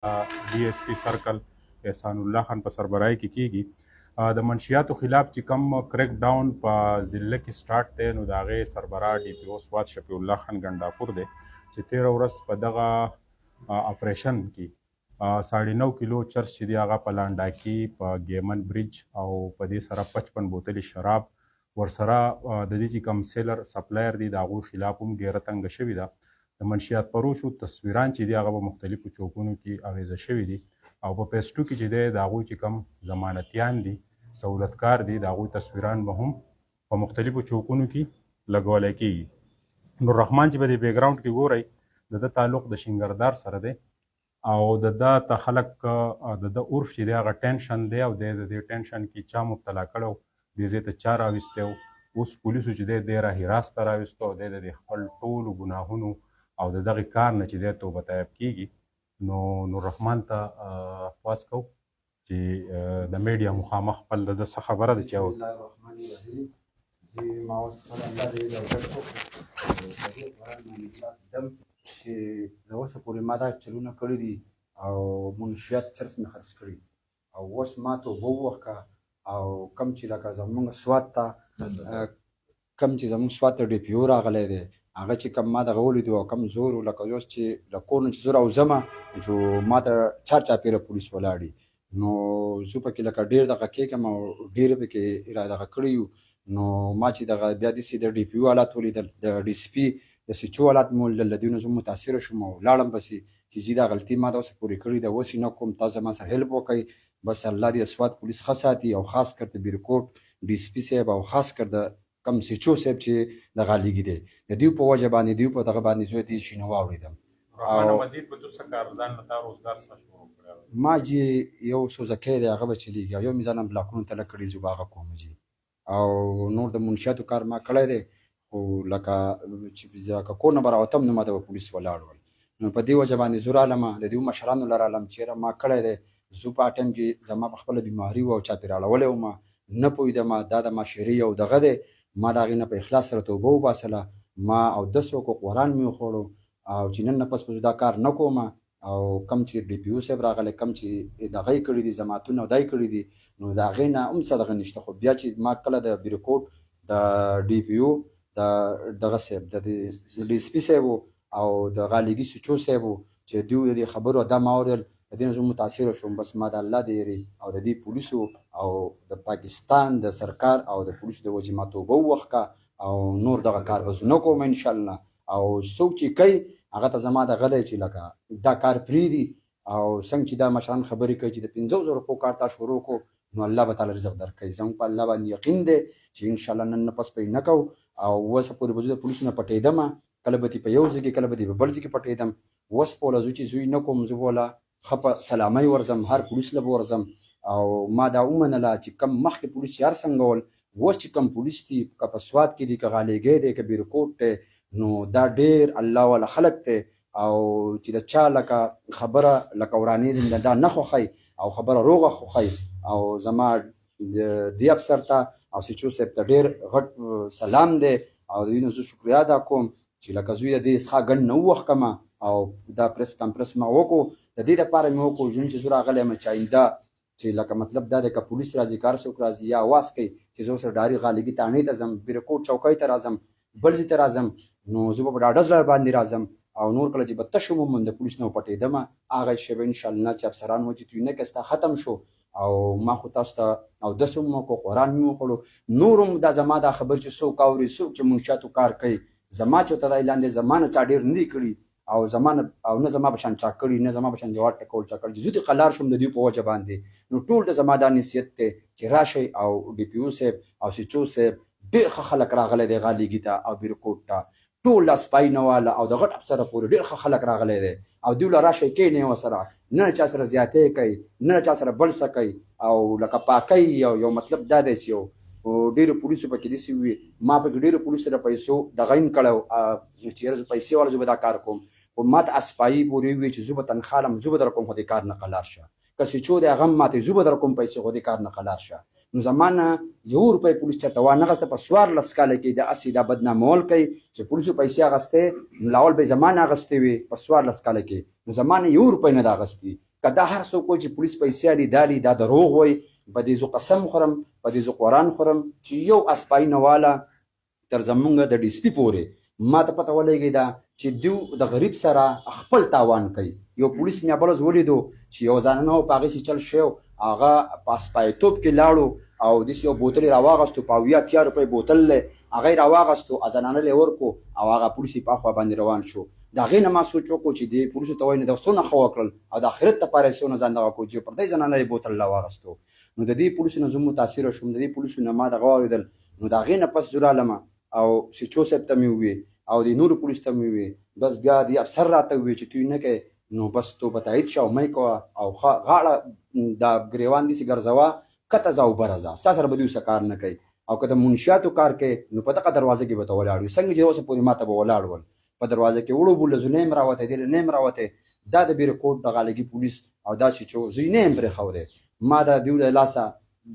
D S پی سرکل احسان الله خان په سربراهي کې کیږي. د منشیاتو خلاف چې کوم کریک ډاون په ضلع کې سٹارټ دی، نو د هغې سربراہ ډي پی او سوات شفیع الله خان ګنډاپور دی چې 13 ورځ په دغه اپریشن کې 9.5 کیلو چرس چې دی هغه په لانډاکي، په ګیمن برج او په دې سره 55 بوتلې شراب ورسره د دې چې کوم سیلر سپلایر دی د هغوی خلاف هم ګیره تنګه شوې ده. د منشیات پروشو تصویران چې دي هغه په مختلفو چوکونو کې اغیزه شوي دي او په پیسټو کې چې دی د هغوی چې کوم ضمانتیان دي، سہولتکار دي، د هغوی تصویران به هم په مختلفو چوکونو کې لګولی کېږي. نوررحمان چې په دې بیک ګراونډ کې ګورئ، د ده تعلق د شینګردار سره دی او د ده ته خلک د ده عرف چې دی هغه ټینشن دی او دی د دې ټینشن کې چا مبتلا کړی، دې ځای ته چا راویستی و. اوس پولیسو چې دی را حراس ته راویسته او دی د خپل ټولو ګناهونو او د دغه کار نه چې دی توبه طیب کیږي. نو نوررحمان ته خواست کوو چې د میډیا مخامخ خپل د څه خبره ده چې بسم الله الرحمن الرحیم. ما اوس خپل الله دې اجازه وکړو په دې قرآن باندې خلاص دم چې د اوسه پورې ما دا چلونه کړي دي او منشیات چرس مې خرڅ کړي او اوس ما توبه ووښکه او کم چې لکه زمونږ سوات ته ډي پي او راغلی دی، هغه چې کم ما دغه ولیدو او کم زور لکه اوس چې له کور نه چې زه راوځمه چې ما ته چارچاپېره پولیس ولاړ دي، نو زه پکې لکه ډېر دغه کېږم او ډېر پکې را دغه کړي یو. نو ما چې دغه بیا داسې د ډي پي او حالات ولیدل، د ډي سي پي د سیچو حالات مې ولیدل، له دې نه زه متاثره شوم او لاړم پسې چې زه دا غلطي ما د اوسه پورې کړې ده، اوس یې نه کوم، تاسو زما سره هیلپ وکړئ. بس الله دې سوات پولیس ښه ساتي او خاص کر د بیرکوټ ډي سي پي صاحب او خاص کر د کم سیچو صاحب چې دغه لیږي دی د دوی په وجه باندې دوی په دغه باندې زه دې شي نه واورېدم. مزید به دوسه کار ځان له تا روزګار څخه شروع کړی ما چې یو سوزکی دی هغه به چلېږي او یو مې ځانم بلاکونو ته لږ کړي زه به هغه کوم جي او نور د منشیاتو کار ما کړی دی، خو لکه چې کور نه به راوتم نو ما ته به پولیس ولاړ ول. نو په دې وجه باندې زه رالمه، د دوی مشرانو له رالم چېرې ما کړی دی. زه په ټایم کې زما په خپله بیماري وه او چاپېریاړولی وم، نه پوهېدم دا د معاشرې یو دغه دی. ما د هغې نه په اخلاص سره توبه وباسله، ما اودس وکړو، قرآن مې وخوړو او چې نن نه پس به زه دا کار نه کوم او کم چې ډي پي او صاحب راغلی، کم چې دغه یې کړي دي ضمانتونه دا یې کړي دي، نو د هغې نه هم څه دغه نشته. خو بیا چې ما کله د بیرکوټ د ډي پي او د دغه صاحب د ډي سي پي صاحب او د غالیګي سچو صاحب چې دوی د خبرو دا ما اورېدل، د دې نه زه متاثره شوم. بس ما د الله د یېرې او د دې پولیسو او د پاکستان د سرکار او د پولیسو د وجې ما توبه ووښکه او نور دغه کار به زه نه کوم انشاءالله. او څوک چې کوي هغه ته زما دغه دی چې لکه دا کار پرېږدي او څنګه چې دا مشران خبرې کوي چې د 500 روپو کار تا شروع کړو، نو الله به تعالی رزق درکوي. زموږ په الله باندې یقین دی چې انشاءالله نن نه پس به یې نه کوو او اوسه پورې به زه د پولیسو نه پټېدمه، کله به دې په یو ځای کې کله به دې په بل ځای کې پټېدم. اوس په وله زه چې زوی نه کوم، زه به وله ښه په سلامۍ ورځم، هر پولیس له به ورځم او ما دا ومنله چې کم مخکې پولیس چې هر څنګه ول، اوس چې کم پولیس دي که په سوات کې دي که غالیګی دی که بیرکوټ دی، نو دا ډېر الله والا خلک دی او چې د چا لکه خبره لکه ورانې دا نه خوښوي او خبره روغه خوښوي. او زما دې افسر ته او سیچو صاحب ته ډېر غټ سلام دی او د دوی نه زه شکریا ادا کوم چې لکه زوی د دې څخه ګڼ نه ووښکمه او دا پریس کانفرنس ما وکړو. د دې لپاره مې وکړو ژوند چې زه راغلی یم چې آینده چې لکه مطلب دا دی که پولیس راځي که هر څوک راځي یا اواز کوي چې زه ورسره ډاري غالیګي تاڼۍ ته ځم، بیرکوټ چوکۍ ته راځم، بل ځای ته راځم، نو زه به په ډاډه زړه باندې راځم او نور کله چې به تش ومومم د پولیس نه وپټېدمه هغه شی به انشاءالله چې افسران و چې دوی نه کسته ختم شو او ما خو تاسو ته اودس هم وکړو، قرآن مې وخوړو. نور هم دا زما دا خبر چې څوک اوري څوک چې منشیاتو کار کوي، زما چې ورته دا اعلان دی زما نه چا ډېر نه دي کړي او زما نه زما په شان چا کړي، نه زما په شان جواب ټکول چا کړي، زه دې قلار شوم د دوی په وجه باندې. نو ټول د زما دا نصیحت دی چې راشئ او ډي پي او صاحب او سیچو صاحب ډېر ښه خلک راغلی دی غالیګي ته او بیرکوټ ته، ټول سپای نه واله او د غټ افسره پورې ډېر ښه خلک راغلی دی او دوی له راشئ کښېنئ ورسره، نه چا سره زیاتۍ کوي نه چا سره بل څه کوي او لکه پاکۍ یو مطلب دا دی چې یو ډېرو پولیسو پکې داسې وي، ما پکې ډېرو پولیسو د پیسو دغه یې کړی چې یاره زه پیسې والا زه به دا کار کوم، خو ما ته اسپایي پورې وي چې زه به تنخوا لم زه به در کوم خو دې کار نه قلار شه، که سیچو دی هغه هم ما ته زه به در کوم پیسې خو دې کار نه قلار شه. نو زما نه 1 روپۍ پولیس چېرته وانغسته په 14 کاله کې د هسې دا بدنامول کوي چې پولیسو پیسې اخیستې نو لاول به یې زما نه اخیستې وي په 14 کاله کې، نو زما نه 1 روپۍ نه ده اخیستې که دا هر څوک وایي چې پولیس پیسې اخلي دا اخلي دا دروغ وایي په دې زه قسم خورم په دې زه قرآن خورم چې یو اسپایي نواله تر زمونږ د ډي سي پي پورې ما ته پته ولګېده ده چې دوی د غریب سره خپل تاوان کوي. یو پولیس مې بله ولیدو چې یو زنانه وه په هغې چې چل شی هغه په اسپایتوب کې لاړو او داسې یو بوتل یې راواغستو په 80 روپۍ بوتل دی هغه یې راواغستو زنانه له یې ورکړو او هغه پولیس یې په اخوا باندې روان شو. د هغې نه ما سوچ وکړو چې دې پولیسو ته وایي نه د څونه ښه وکړل او د آخرت دپاره یې څونه ځان دغه کړو چې پر دې زنانه یې بوتل راواغستو. نو د دې پولیسو نه زه متاثره شوم د دې پولیسو نه ما دغه واورېدل نو د هغې نه پس زه رالمه او سیچو صاحب ته مې وویې او د نورو پولیسو ته مې وویې بس بیا دې افسر راته وویې چې توی نه کوې نو بس تو به تایید شه او مه یې کوه او غاړه دا ګریوان داسې ګرځوه کته ځه او بره ځه ستا سره به دوی څه کار نه کوي او که د منشیاتو کار کوي نو په دغه دروازه کې به ته ولاړ وي څنګه چې اوسه پورې ما ته به ولاړ ول په دروازه کې وړو بوله زه نه یم راوتی دی نه یم راوتی دا د بیرکوټ د غالګي پولیس او دا چې زه یې نه یم پرېښودی ما د دوی له لاسه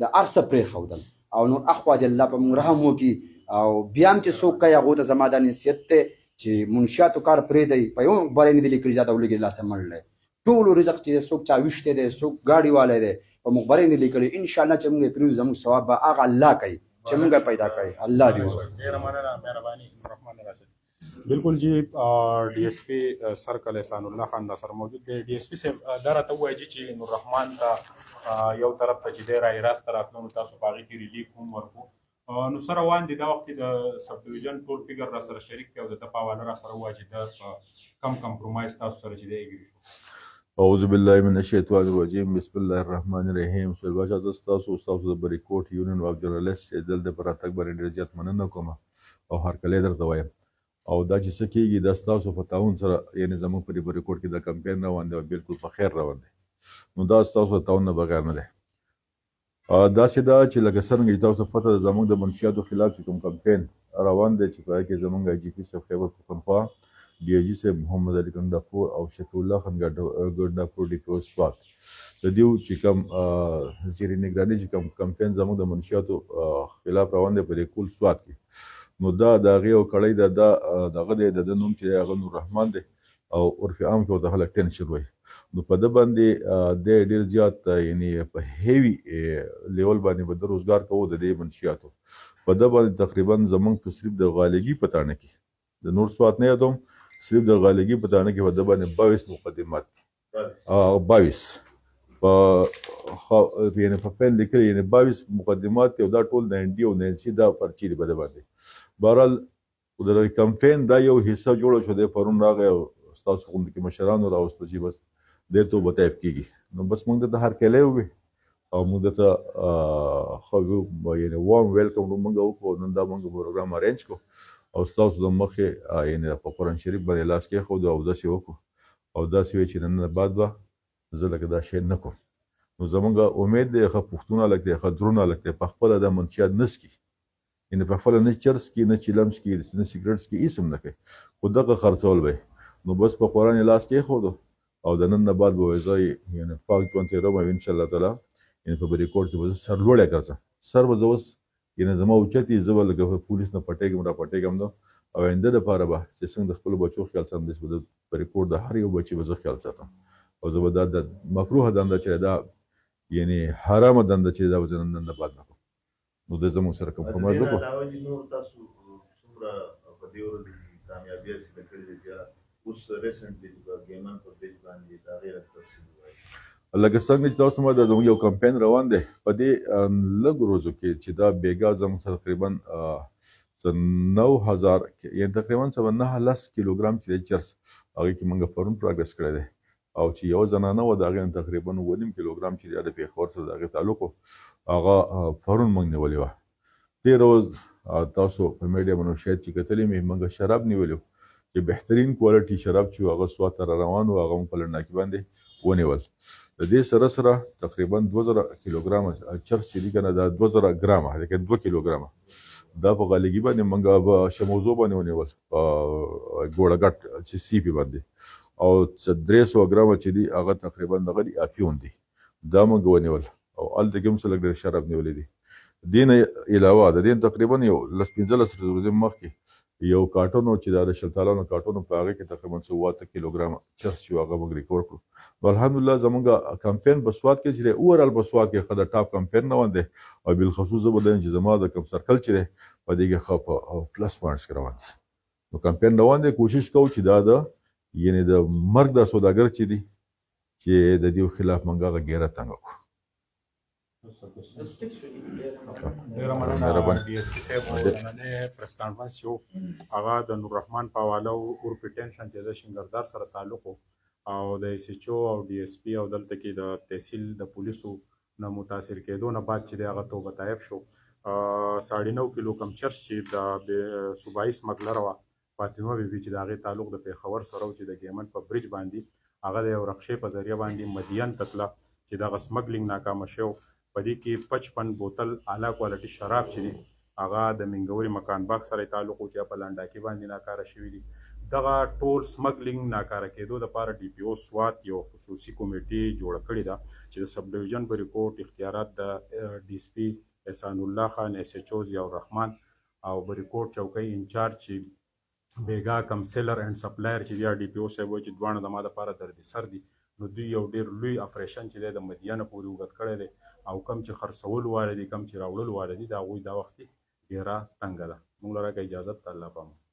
د هر څه پرېښودل او نور اخوا دې الله په موږ رحم وکړي او بیا هم چې څوک کوي هغو ته زما دا نصیحت دی چې منشیاتو کار پرېږدئ په یو بری نه دي لیکلي چې دا د ولږې لاسه مړ دی ټولو رزق چې څوک چا ویشتی دی څوک ګاډي والی دی په مخبرۍ نه لیکلي انشاءالله چې موږ یې پرېږدو زموږ ثواب به هغه الله کوي چې موږ پیدا کوي الله دې بالکل جی D S P circle احسان الله خان دا سره موجود دی D S P صاحب دا راته ووایي چې نور رحمان ته یو طرف ته چې دی رای راست راتلو نو تاسو په هغې کې ریلیف هم ورکو نو سره روان دي دا وخت د سب ډویژن ټول فګر را سره شریک دی او د ده په حواله را سره ووایي چې دا کم کمپرومایز تاسو سره چې دی اګري شو. اعوذ بالله من الشیطان الرجیم بسم الله الرحمن الرحیم. سلواجه زه ستاسو د بریکوټ یونین واک جرنالست چې دلته په راتګ باندې ډېر زیات مننه کوم او هرکلی درته وایم او دا چې څه کېږي دا ستاسو په تعاون سره یعنې زموږ په دې بریکوټ کې دا کمپین روان دی او بلکل په خیر روان دی نو دا ستاسو د تعاون نه بغیر نه دی. داسې ده چې لکه څرنګه چې تاسو پته ده زموږ د منشیاتو خلاف چې کوم کمپین روان دی چې په هغې کې زموږ آی جي پي صاحب خیبر پښتونخوا D I ji صاحب محمد علي ګنډاپور او شفیع الله خان ګنډاپور ډي پي او سوات د دیو چې کوم زیر نگراني چې کوم کمپین زموږ د منشیاتو خلاف روان دی په دې کول سوات کې نو دا د هغې یو کړی ده دا دغه دی د ده نوم چې دی هغه نور رحمان دی او عرف عام کې ورته خلک ټینشن وایي نو په ده باندې دی ډېر زیات یعنې په هیوي لیول باندې به ده روزګار کوو د دې منشیاتو په ده باندې تقریبا زموږ په صرف د غالګي په تاڼه کې د نور سوات نه یادوم صرف د غالګي په تاڼه کې په ده باندې 22 مقدمات دي 22 یعنې په پیل لیکلي یعنې 22 مقدمات دي او دا ټول 90 او 90 دا پرچې دي په ده باندې. بهرحال د کمپین دا یو حصه جوړه شو دی پرون راغی او ستاسو غوندې کې مشرانو راوستو چې بس دې توبه طیب کېږي نو بس موږ درته هرکلی ووې او موږ درته ښه یعنې وارم ویلکم موږ وکړو نن دا موږ پروګرام ارینج کړو او ستاسو د مخې یعنې په قرآن شریف باندې لاس کېښودو او داسې وکړو او داسې وایي چې نن نه بعد به زه لکه دا شی نه کوم نو زموږ امید دی ښه پښتون هلک دی ښه دروند هلک دی په خپله دا منشیات نه څکي یعنې په خپله نه چرس کي نه چیلم څکي نه سګرټ څکي هېڅ هم نه کوي خو دغه خرڅول به نو بس په قرآن یې لاس کېښودو او د نن نه بعد به وایي زه یعنې پاک ژوند تېروم او انشاءالله تعالی یعنې په بریکوټ کې به زه سرلوړی ګرځم سر به زه اوس یعنې زما اوچت یې زه به لکه پولیس نه پټېږم را پټېږم نو او آینده دپاره به چې څنګه د خپلو بچو خیال ساتم داسې به د بریکوټ د هر یو بچي به زه خیال ساتم او زه به دا د مکروهه دنده چې دا یعنې حرامه دنده چې دا به زه نن نه بعد نه کوم نو د زموږ سره کمپرومایز وکړو. لکه څنګه چې تاسو ما د زموږ یو کمپین روان دی په دې لږ ورځو کې چې دا بیګا زموږ سره تقریبا 9000 یعنې تقریبا 9 کیلوګرام چې دی چرس هغې کې موږ پرون پروګرس کړی دی او چې یو زنانه وه د هغې نه تقریبا 9.5 کیلوګرام چې دی د پېښور سره د هغې تعلق و هغه پرون موږ نیولې وه. تېره ورځ تاسو په میډیا باندې شاید چې کتلې مې موږ شراب نیولي وو چې بهترین کوالټي شراب چې و هغه سوات ته را روان و هغه موږ په لنډاکي باندې ونیول. د دې سره سره تقریبا 2000 کیلوګرامه چرس چې دي که نه دا 2000 ګرامه لکه 2 کیلوګرامه دا په غالګي باندې موږ په شموزو باندې ونیول په ګوړهګټ چې سی پي باندې او 300 ګرامه چې دي هغه تقریبا دغه دي افیون دي دا موږ ونیول او هلته کې هم څه لږ ډېر شراب نیولی دي. دې نه علاوه د دې تقریبا یو 15 ورځې مخکې یو کارټون چې دا د شلتالانو کارټون په هغه کې تقریبا 7 کیلوګرام چرس چې هغه موږ ریکور کړو نو الحمدلله زمونږ کمپین په سواد کې چې اورال په سواد کې خدای ټاپ کمپین نه وانده او بالخصوص بدن چې زما د کم سرکل چې په دې کې خپ او پلس پوینټس کروان نو کمپین نه وانده کوشش کوو چې دا د یعنی د مرګ د سوداګر چې دي چې د دې خلاف منګه غیره تنګ کو ډیره مننه ډي اس پي صاحب نن پریس کانفرنس یو هغه د نور رحمان په حواله اور پټنشن چې د شنګردار سره تعلق او د اس ایچ او او ډي اس پي او دلته کې د تحصیل د پولیسو نه متاثر کېدو نه بعد چې هغه توبه طایب شو 9.5 کیلو کم چرس چې د صوبایي سمګلر وه فاطمه بیبي چې د هغې تعلق د پیښور سره چې د ګیمن په برج باندې هغه د یو رخشې په ذریعه باندې مدین ته تله چې دغه سمګلینګ ناکامه شو په دې کې 55 بوتل اعلی کوالټي شراب چې دي هغه د منګوري مکان باغ سره تعلق او چې په لانډاکي باندې ناکاره شوي دي دغه ټول سمګلینګ ناکاره کېدو دپاره ډي پی او سوات یو خصوصي کمیټې جوړه کړې ده چې د سب ډویژن په ریپورټ اختیارات د ډي اس پي احسان الله خان اس ایچ او ضیاء الرحمن او په ریپورټ چوکۍ انچارج چې بیګا کمسلر اینڈ سپلایر چې دی ډي پی او صاحب وایي چې دواړه د ما دپاره درد سر دي نو دوی یو ډېر لوی اپریشن چې دی د مدینه پورې اوږد کړی دی او کم چې خرڅول واله دي کم چې راوړل واله دي د هغوی دا وخت ډېره تنګه ده موږ لره که اجازت ته الله پامان